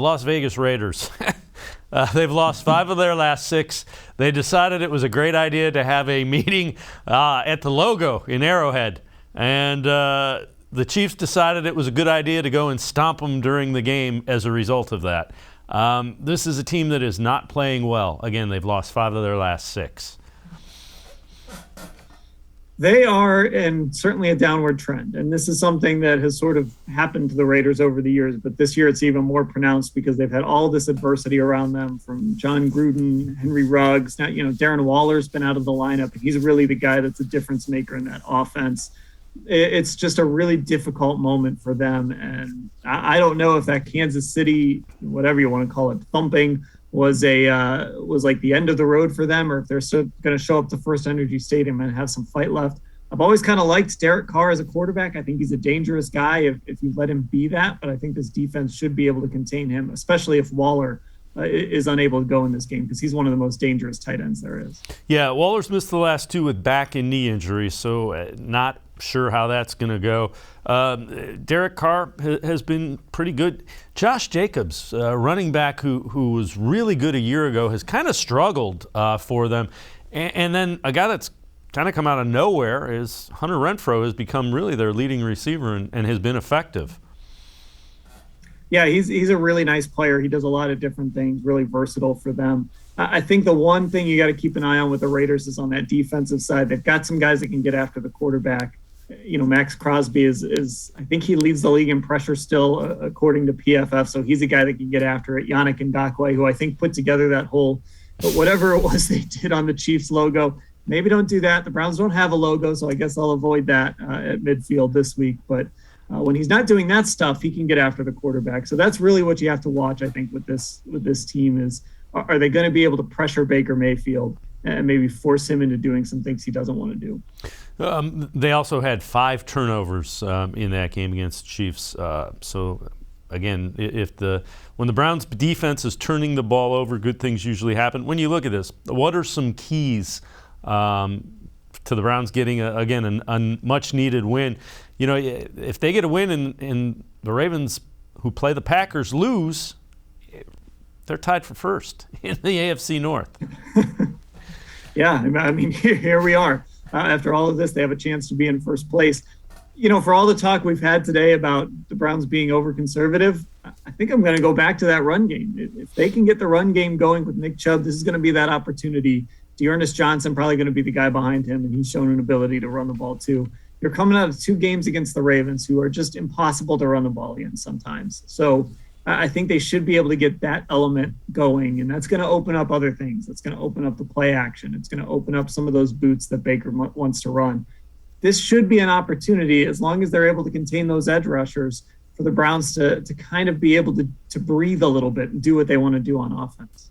Las Vegas Raiders. They've lost 5 of their last 6. They decided it was a great idea to have a meeting at the Logo in Arrowhead. And the Chiefs decided it was a good idea to go and stomp them during the game as a result of that. This is a team that is not playing well. Again, they've lost 5 of their last 6. They are in certainly a downward trend, and this is something that has sort of happened to the Raiders over the years, but this year it's even more pronounced because they've had all this adversity around them from John Gruden, Henry Ruggs. Now, Darren Waller's been out of the lineup, and he's really the guy that's a difference maker in that offense. It's just a really difficult moment for them, and I don't know if that Kansas City, whatever you want to call it, thumping was like the end of the road for them, or if they're still going to show up to First Energy Stadium and have some fight left. I've always kind of liked Derek Carr as a quarterback. I think he's a dangerous guy if you let him be that, but I think this defense should be able to contain him, especially if Waller is unable to go in this game, because he's one of the most dangerous tight ends there is. Yeah, Waller's missed the last 2 with back and knee injuries, so not sure how that's going to go. Derek Carr has been pretty good. Josh Jacobs, running back who was really good a year ago, has kind of struggled for them. And then a guy that's kind of come out of nowhere is Hunter Renfrow, has become really their leading receiver and has been effective. Yeah, he's a really nice player. He does a lot of different things, really versatile for them. I think the one thing you got to keep an eye on with the Raiders is on that defensive side. They've got some guys that can get after the quarterback. Max Crosby is I think he leads the league in pressure still, according to PFF. So he's a guy that can get after it. Yannick Ngakoue, who I think put together that whole, but whatever it was they did on the Chiefs logo, maybe don't do that. The Browns don't have a logo, so I guess I'll avoid that at midfield this week. But when he's not doing that stuff, he can get after the quarterback. So that's really what you have to watch, I think, with this team is, are they going to be able to pressure Baker Mayfield and maybe force him into doing some things he doesn't want to do? They also had 5 turnovers in that game against the Chiefs. So again, when the Browns defense is turning the ball over, good things usually happen. When you look at this, what are some keys to the Browns getting a much needed win? If they get a win and the Ravens, who play the Packers, lose, they're tied for first in the AFC North. Yeah, I mean, here we are. After all of this, they have a chance to be in first place. For all the talk we've had today about the Browns being over-conservative, I think I'm going to go back to that run game. If they can get the run game going with Nick Chubb, this is going to be that opportunity. Dearness Johnson probably going to be the guy behind him, and he's shown an ability to run the ball too. You're coming out of 2 games against the Ravens, who are just impossible to run the ball against sometimes. So I think they should be able to get that element going, and that's going to open up other things. That's going to open up the play action. It's going to open up some of those boots that Baker wants to run. This should be an opportunity, as long as they're able to contain those edge rushers, for the Browns to kind of be able to breathe a little bit and do what they want to do on offense.